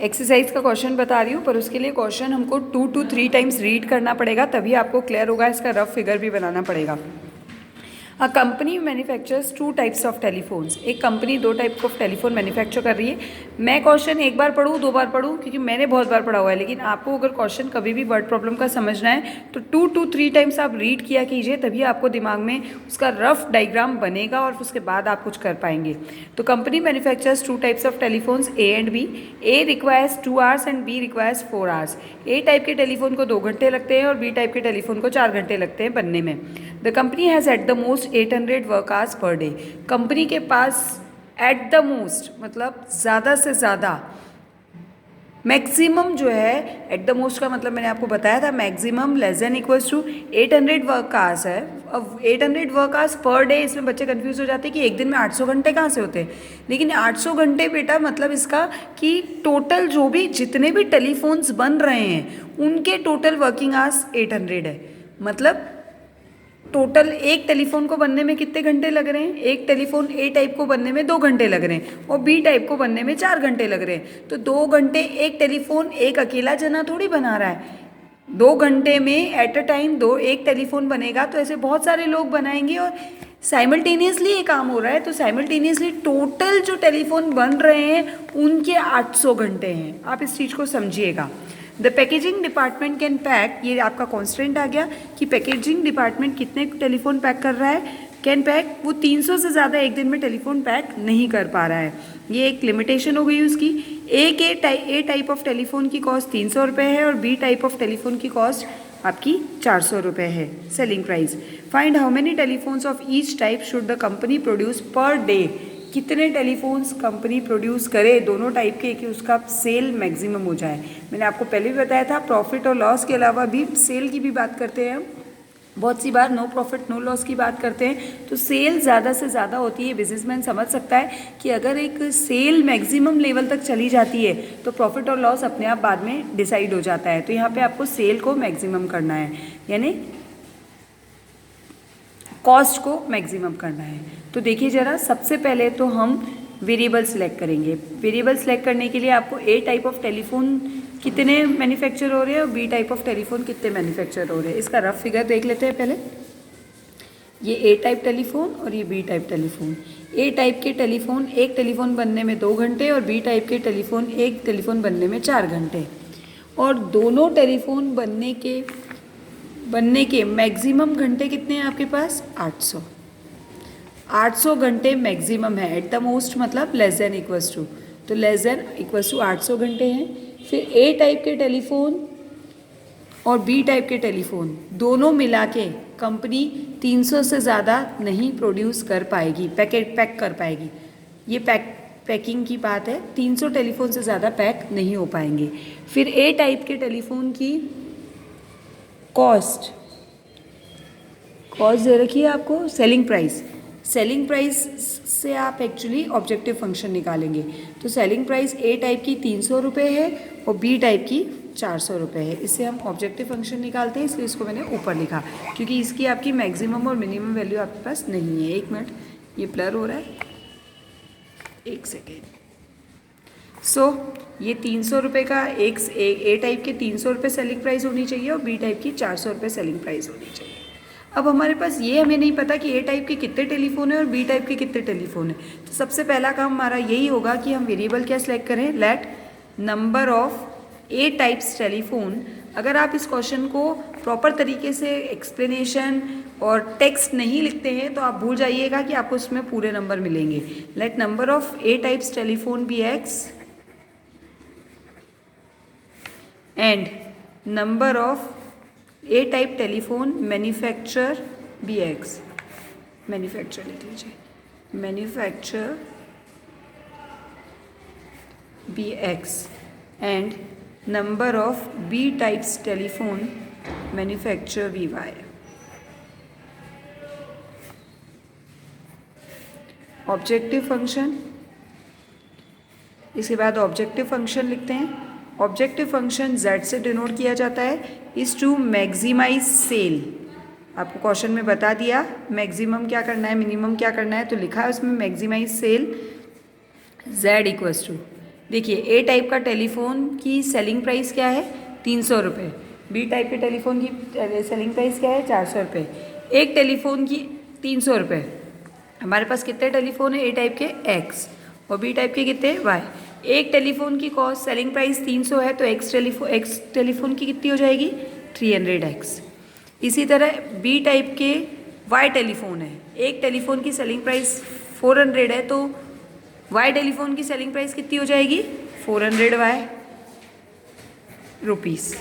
Exercise का question बता रही हूँ, पर उसके लिए क्वेश्चन हमको 2 to 3 टाइम्स रीड करना पड़ेगा, तभी आपको क्लियर होगा। इसका रफ फिगर भी बनाना पड़ेगा। A company manufactures 2 types of telephones. एक company 2 type of telephone manufacture कर रही है। मैं क्वेश्चन एक बार पढ़ूँ, 2 बार पढ़ूँ, क्योंकि मैंने बहुत बार पढ़ा हुआ है, लेकिन आपको अगर क्वेश्चन कभी भी वर्ड प्रॉब्लम का समझना है तो 2 to 3 टाइम्स आप रीड किया कीजिए, तभी आपको दिमाग में उसका रफ डायग्राम बनेगा और उसके बाद आप कुछ कर पाएंगे। तो company manufactures 2 types of telephones A and B. A requires 2 hours and B requires 4 hours. A type के टेलीफोन को 2 घंटे लगते हैं और बी टाइप के टेलीफोन को 4 घंटे लगते हैं बनने में। The company has at the most 800 work hours per day. Company के पास एट द मोस्ट मतलब ज़्यादा से ज़्यादा, मैक्सिमम जो है, एट द मोस्ट का मतलब मैंने आपको बताया था, maximum less than equals to 800 work hours है। अब 800 वर्क आवर्स पर डे, इसमें बच्चे कंफ्यूज हो जाते हैं कि एक दिन में 800 घंटे कहाँ से होते हैं। लेकिन 800 घंटे बेटा मतलब इसका कि टोटल जो भी जितने भी टेलीफोन्स बन रहे हैं उनके टोटल वर्किंग आवर्स 800 है। मतलब टोटल एक टेलीफोन को बनने में कितने घंटे लग रहे हैं? एक टेलीफोन ए टाइप को बनने में 2 घंटे लग रहे हैं और बी टाइप को बनने में 4 घंटे लग रहे हैं। तो 2 घंटे एक टेलीफोन एक अकेला जना थोड़ी बना रहा है। 2 घंटे में एट अ टाइम एक टेलीफोन बनेगा, तो ऐसे बहुत सारे लोग बनाएंगे और साइमल्टेनियसली ये काम हो रहा है। तो साइमल्टेनियसली टोटल जो टेलीफोन बन रहे हैं उनके 800 घंटे हैं। आप इस चीज़ को समझिएगा। The packaging department can pack, ये आपका कॉन्स्टेंट आ गया कि पैकेजिंग डिपार्टमेंट कितने टेलीफोन पैक कर रहा है। कैन पैक, वो 300 से ज़्यादा एक दिन में टेलीफोन पैक नहीं कर पा रहा है। ये एक लिमिटेशन हो गई उसकी। ए टाइप ऑफ टेलीफोन की कॉस्ट 300 रुपये है और बी टाइप ऑफ टेलीफोन की कॉस्ट आपकी 400 रुपये है selling price. Find how many telephones of each type should the company produce per day. कितने टेलीफोन्स कंपनी प्रोड्यूस करे दोनों टाइप के कि उसका सेल मैक्सिमम हो जाए। मैंने आपको पहले भी बताया था, प्रॉफिट और लॉस के अलावा भी सेल की भी बात करते हैं हम। बहुत सी बार नो प्रॉफिट नो लॉस की बात करते हैं, तो सेल ज़्यादा से ज़्यादा होती है। बिजनेसमैन समझ सकता है कि अगर एक सेल मैक्सिमम लेवल तक चली जाती है तो प्रॉफिट और लॉस अपने आप बाद में डिसाइड हो जाता है। तो यहाँ पे आपको सेल को मैक्सिमम करना है, यानी कॉस्ट को मैक्सिमम करना है। तो देखिए ज़रा, सबसे पहले तो हम वेरिएबल सेलेक्ट करेंगे। वेरिएबल सेलेक्ट करने के लिए आपको ए टाइप ऑफ टेलीफोन कितने मैन्युफैक्चर हो रहे हैं और बी टाइप ऑफ टेलीफोन कितने मैन्युफैक्चर हो रहे हैं। इसका रफ फिगर देख लेते हैं पहले। ये ए टाइप टेलीफोन और ये बी टाइप टेलीफोन। ए टाइप के टेलीफोन एक टेलीफोन बनने में 2 घंटे और बी टाइप के टेलीफोन एक टेलीफोन बनने में 4 घंटे। और दोनों टेलीफोन बनने के मैक्सिमम घंटे कितने हैं आपके पास? 800। 800 घंटे मैक्सिमम है। एट द मोस्ट मतलब लेस देन इक्वल्स टू, तो लेस देन इक्वल्स टू 800 घंटे हैं। फिर ए टाइप के टेलीफोन और बी टाइप के टेलीफोन दोनों मिला के कंपनी 300 से ज़्यादा नहीं प्रोड्यूस कर पाएगी, पैक कर पाएगी। ये पैकिंग की बात है। 300 टेलीफोन से ज़्यादा पैक नहीं हो पाएंगे। फिर ए टाइप के टेलीफोन की कॉस्ट दे रखी है आपको, सेलिंग प्राइस से आप एक्चुअली ऑब्जेक्टिव फंक्शन निकालेंगे। तो सेलिंग प्राइस ए टाइप की 300 रुपये है और बी टाइप की 400 रुपये है। इससे हम ऑब्जेक्टिव फंक्शन निकालते हैं, इसलिए इसको मैंने ऊपर लिखा, क्योंकि इसकी आपकी मैक्सिमम और मिनिमम वैल्यू आपके पास नहीं है। 1 मिनट, ये ब्लर हो रहा है, 1 सेकेंड। ये 300 रुपये का ए टाइप के 300 रुपये सेलिंग प्राइस होनी चाहिए और बी टाइप की 400 रुपये सेलिंग प्राइस होनी चाहिए। अब हमारे पास ये हमें नहीं पता कि ए टाइप के कितने टेलीफोन है और बी टाइप के कितने टेलीफोन है। तो सबसे पहला काम हमारा यही होगा कि हम वेरिएबल क्या सिलेक्ट करें, late number of A types telephone. अगर आप इस क्वेश्चन को प्रॉपर तरीके से एक्सप्लेनेशन और टेक्स्ट नहीं लिखते हैं तो आप भूल जाइएगा कि आपको उसमें पूरे नंबर मिलेंगे। Let number of A types telephone be x and number of A type telephone manufacture be x. Manufacture लिख लीजिए, manufacture be x and number of B types telephone manufacture be y. Objective function, इसके बाद objective function लिखते हैं। Objective function z से denote किया जाता है, इज टू मैक्सिमाइज सेल। आपको क्वेश्चन में बता दिया मैक्सिमम क्या करना है, मिनिमम क्या करना है, तो लिखा है उसमें maximize sale z equals to देखिए ए टाइप का टेलीफोन की सेलिंग प्राइस क्या है 300 रुपये, बी टाइप के टेलीफोन की सेलिंग प्राइस क्या है 400 रुपये। एक टेलीफोन की 300 रुपये, हमारे पास कितने टेलीफोन है ए टाइप के एक्स और बी टाइप के कितने वाई। एक टेलीफोन की कॉस्ट सेलिंग प्राइस 300 है तो एक्स टेलीफोन की कितनी हो जाएगी 300x। इसी तरह बी टाइप के वाई टेलीफोन है, एक टेलीफोन की सेलिंग प्राइस 400 है तो वाई टेलीफोन की सेलिंग प्राइस कितनी हो जाएगी 400 रुपीज़।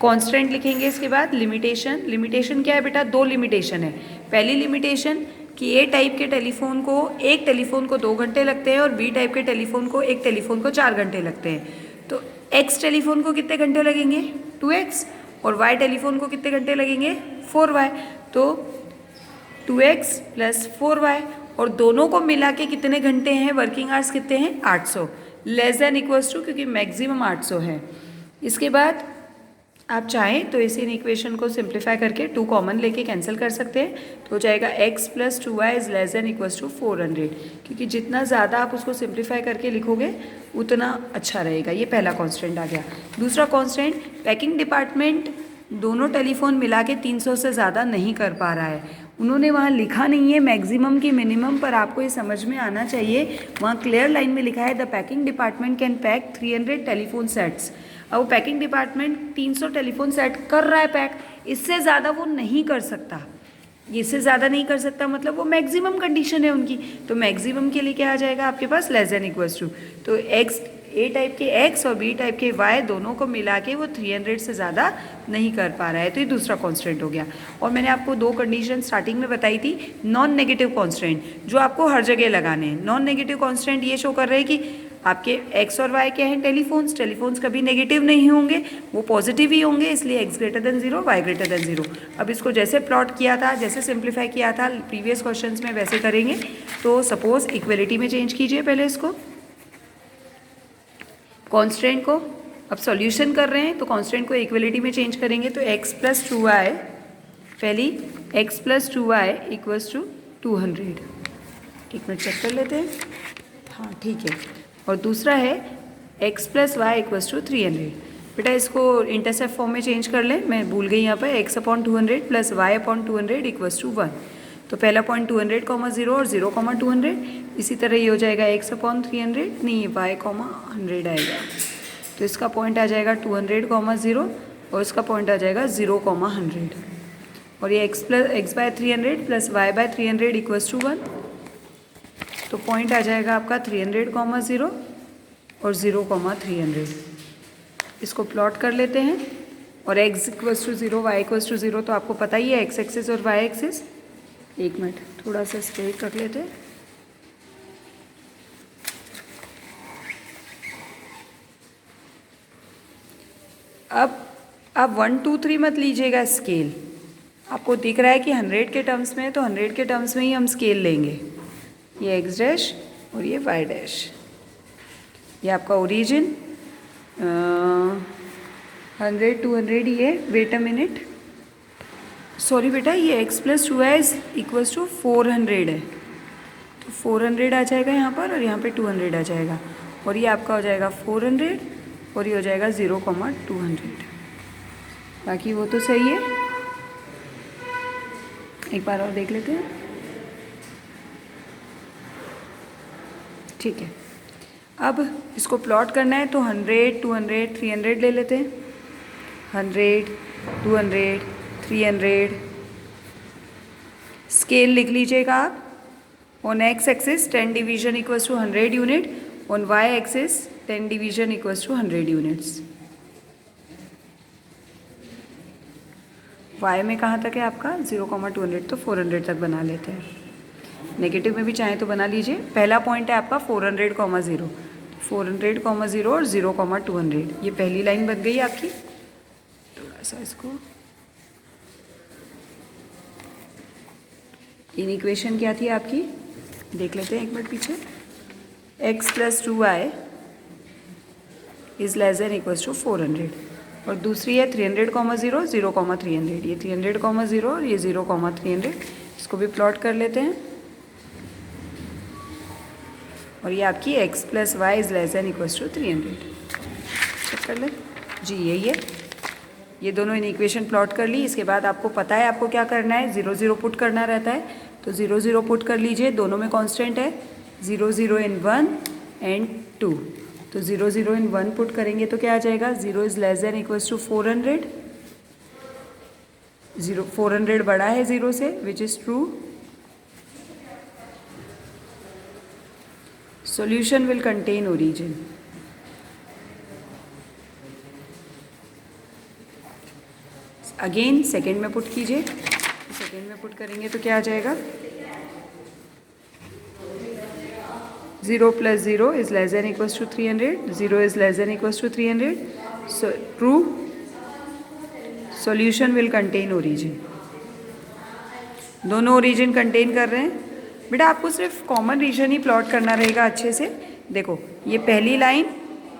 कॉन्स्टेंट लिखेंगे इसके बाद लिमिटेशन। लिमिटेशन क्या है बेटा, दो लिमिटेशन है। पहली लिमिटेशन कि ए टाइप के टेलीफोन को एक टेलीफोन को 2 घंटे लगते हैं और बी टाइप के टेलीफोन को एक टेलीफोन को 4 घंटे लगते हैं। तो एक्स टेलीफोन को कितने घंटे लगेंगे 2x और वाई टेलीफोन को कितने घंटे लगेंगे 4y। तो 2x + 4y और दोनों को मिला के कितने घंटे हैं, वर्किंग आवर्स कितने हैं 800, लेस देन इक्वल्स टू क्योंकि मैक्सिमम 800 है। इसके बाद आप चाहें तो इसी इक्वेशन को सिंप्लीफाई करके 2 कॉमन लेके कैंसिल कर सकते हैं तो हो जाएगा x + 2y is less than equals to 400, क्योंकि जितना ज़्यादा आप उसको सिंप्लीफाई करके लिखोगे उतना अच्छा रहेगा। ये पहला कांस्टेंट आ गया। दूसरा कांस्टेंट, पैकिंग डिपार्टमेंट दोनों टेलीफोन मिला के 300 से ज़्यादा नहीं कर पा रहा है। उन्होंने वहाँ लिखा नहीं है मैक्सिमम की मिनिमम, पर आपको ये समझ में आना चाहिए। वहाँ क्लियर लाइन में लिखा है the packing department can pack 300 telephone sets. अब वो पैकिंग डिपार्टमेंट 300 टेलीफोन सेट कर रहा है पैक, इससे ज़्यादा वो नहीं कर सकता। इससे ज़्यादा नहीं कर सकता मतलब वो मैक्सिमम कंडीशन है उनकी। तो मैक्सिमम के लिए क्या आ जाएगा आपके पास लेस देन इक्वल्स टू। तो एक्स ए टाइप के एक्स और बी टाइप के वाई दोनों को मिला के वो 300 से ज़्यादा नहीं कर पा रहा है। तो ये दूसरा कॉन्स्टेंट हो गया। और मैंने आपको 2 कंडीशन स्टार्टिंग में बताई थी, नॉन नेगेटिव कॉन्स्टेंट जो आपको हर जगह लगाने हैं। नॉन नेगेटिव कॉन्स्टेंट ये शो कर रहे हैं कि आपके एक्स और वाई क्या हैं टेलीफोन्स कभी नेगेटिव नहीं होंगे, वो पॉजिटिव ही होंगे, इसलिए x > 0 y > 0। अब इसको जैसे प्लॉट किया था, जैसे सिंप्लीफाई किया था प्रीवियस क्वेश्चंस में वैसे करेंगे। तो सपोज इक्वलिटी में चेंज कीजिए पहले इसको, कांस्टेंट को। अब सॉल्यूशन कर रहे हैं तो कांस्टेंट को इक्वलिटी में चेंज करेंगे तो x + 2y, पहली x + 2y = 200। एक मिनट चेक कर लेते हैं, हाँ ठीक है। और दूसरा है x + y = 300। बेटा इसको इंटरसेप्ट फॉर्म में चेंज कर लें, मैं भूल गई यहाँ पर। x/200 + y/200 = 1। तो पहला पॉइंट 200, 0 और 0, 200। इसी तरह ये हो जाएगा x/300, नहीं y, 100 आएगा। तो इसका पॉइंट आ जाएगा 200, 0 और इसका पॉइंट आ जाएगा 0, 100। और ये x/300 + y/300 = 1। तो पॉइंट आ जाएगा आपका 300, 0 और 0, 300। इसको प्लॉट कर लेते हैं। और x = 0, y = 0 तो आपको पता ही है x एक्सिस और y एक्सिस। एक मिनट थोड़ा सा स्ट्रेट रख लेते हैं। अब 1 2 3 मत लीजिएगा स्केल। आपको दिख रहा है कि 100 के टर्म्स में है तो 100 के टर्म्स में ही हम स्केल लेंगे। ये x' और ये y'। ये आपका ओरिजिन 100 200 ही है। वेट अ मिनट, सॉरी बेटा, ये x + 2y = 400 है। तो 400 आ जाएगा यहाँ पर और यहाँ पे 200 आ जाएगा। और ये आपका हो जाएगा 400 और ये हो जाएगा 0, 200। बाकी वो तो सही है। एक बार और देख लेते हैं, ठीक है। अब इसको प्लॉट करना है तो 100 200 300 ले लेते हैं। 100 200 300 स्केल लिख लीजिएगा आप। On x axis 10 division = 100 unit, on y axis 10 division = 100 units. y में कहाँ तक है आपका 0, 200, तो 400 तक बना लेते हैं। नेगेटिव में भी चाहें तो बना लीजिए। पहला पॉइंट है आपका 400, 0, 400, 0 और 0, 200। ये पहली लाइन बन गई आपकी। थोड़ा सा इसको, इन इक्वेशन क्या थी आपकी, देख लेते हैं एक मिनट पीछे। x + 2y is less than equals to 400 और दूसरी है 300, 0, 0, 300। ये 300, 0 और ये 0, 300। इसको भी प्लॉट कर लेते हैं। और ये आपकी x plus y is less than equals to 300। Check कर लें जी, यही है। ये दोनों इन इक्वेशन प्लॉट कर ली। इसके बाद आपको पता है आपको क्या करना है, 0 0 पुट करना रहता है, तो 0 0 पुट कर लीजिए। दोनों में कांस्टेंट है 0 0 इन 1 एंड 2, तो 0 0 इन 1 पुट करेंगे तो क्या आ जाएगा, 0 is less than equals to 400। 400 बड़ा है 0 से, which is true. Solution will contain origin. Again second में पुट कीजिए, सेकेंड में पुट करेंगे तो क्या आ जाएगा, 0 plus 0 is less than equals to 300, 0 is less than equals to 300, so true. Solution will contain origin. दोनों ओरिजिन कंटेन कर रहे हैं। बेटा आपको सिर्फ कॉमन रीजन ही प्लॉट करना रहेगा अच्छे से। देखो ये पहली लाइन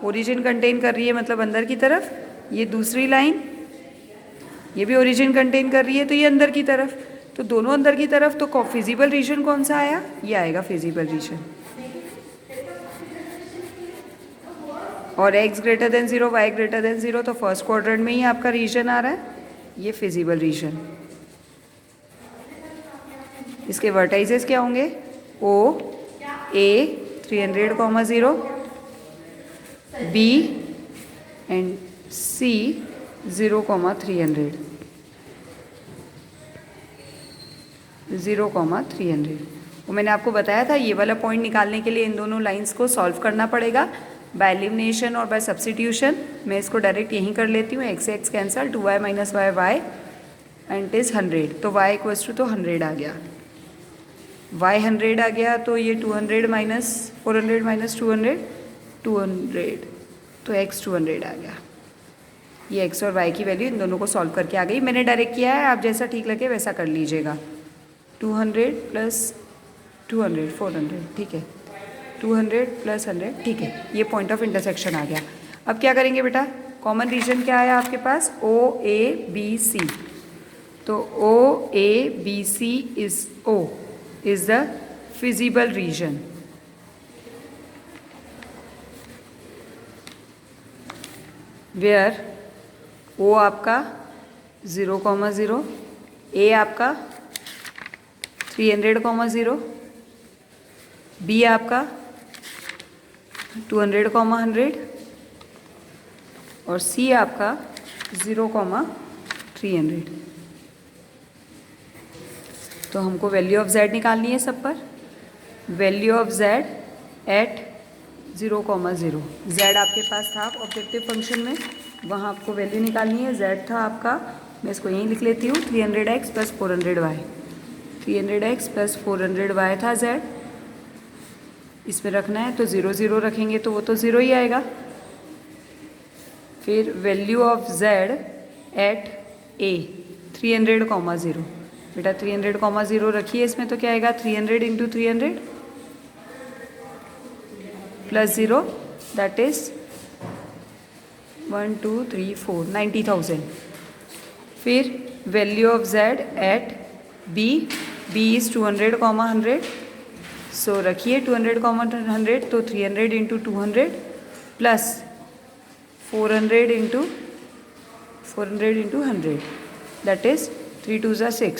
ओरिजिन कंटेन कर रही है, मतलब अंदर की तरफ। ये दूसरी लाइन ये भी ओरिजिन कंटेन कर रही है, तो ये अंदर की तरफ। तो दोनों अंदर की तरफ, तो फिजिबल रीजन कौन सा आया, ये आएगा फिजिबल रीजन। और x greater than 0, y greater than 0, तो फर्स्ट क्वाड्रेंट में ही आपका रीजन आ रहा है, ये फिजिबल रीजन। इसके वर्टाइजेस क्या होंगे, O A 300,0, B and C 0,300, 0,300। वो मैंने आपको बताया था, ये वाला पॉइंट निकालने के लिए इन दोनों लाइंस को सॉल्व करना पड़ेगा बाय एलिमिनेशन और बाय सब्स्टिट्यूशन। मैं इसको डायरेक्ट यहीं कर लेती हूँ, x से x cancel, 2y minus y y and it is 100, तो y इक्वल्स टू तो 100 आ गया, y 100 आ गया, तो ये 200 माइनस 400 माइनस 200, 200, तो x 200 आ गया। ये x और y की वैल्यू इन दोनों को सॉल्व करके आ गई। मैंने डायरेक्ट किया है, आप जैसा ठीक लगे वैसा कर लीजिएगा। 200 प्लस 200 400, ठीक है, 200 प्लस 100, ठीक है। ये पॉइंट ऑफ इंटरसेक्शन आ गया। अब क्या करेंगे बेटा, कॉमन रीजन क्या आया आपके पास, O A B C, तो O A B C is O is the feasible region. Where O आपका 0,0, A आपका 300,0, B आपका 200,100 और C आपका 0,300। तो हमको वैल्यू ऑफ z निकालनी है सब पर। Value of z at 0,0, z आपके पास था ऑब्जेक्टिव फंक्शन में, वहाँ आपको वैल्यू निकालनी है। z था आपका, मैं इसको यहीं लिख लेती हूँ, 300x plus 400y, 300x plus 400y था z। इसमें रखना है तो 0 0 रखेंगे तो वो तो 0 ही आएगा। फिर value of z at a 300,0, बेटा 300,0 रखिए इसमें, तो क्या आएगा, 300 इंटू 300 प्लस 0, दैट इज 1 2 3 4 90,000। फिर value of z at b, b is 200,100, so रखिए 200,100, तो 300 into 200 plus 400 into 100, that is 3 2 ज़ा 6,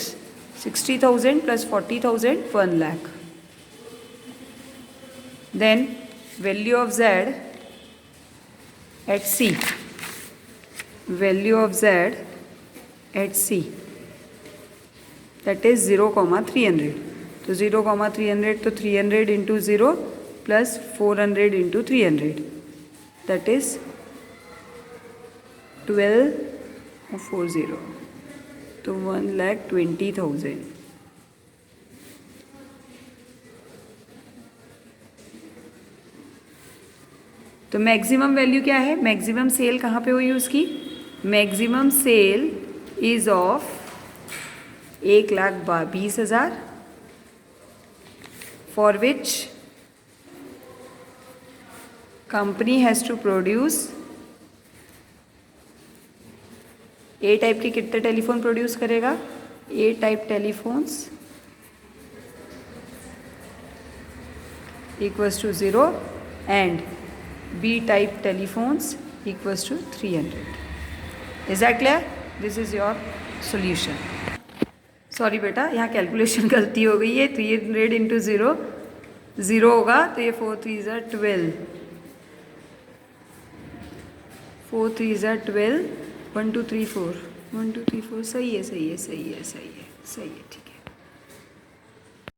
60,000 plus 40,000, 1 lakh. Then value of z at c, value of z at c, that is 0,300, तो 0,300, तो 300 into 0 plus 400 into 300, that is 12,40, तो 1,20,000। तो maximum value क्या है, maximum cell कहाँ पे हुई उसकी, maximum sale is of 1,20,000, for which company has to produce A type के कितने टेलीफोन प्रोड्यूस करेगा, A type telephones equals to 0 and B type telephones equals to 300. Is that clear? This is your solution. Sorry बेटा, यहाँ calculation गलती हो गई है. 300 into 0 0 होगा तो ये 4 3 ज़ा 12, 4 3 ज़ा 12, 1 2 3 4, 1 2 3 4. सही है, सही है, सही है, सही है, सही है, ठीक है.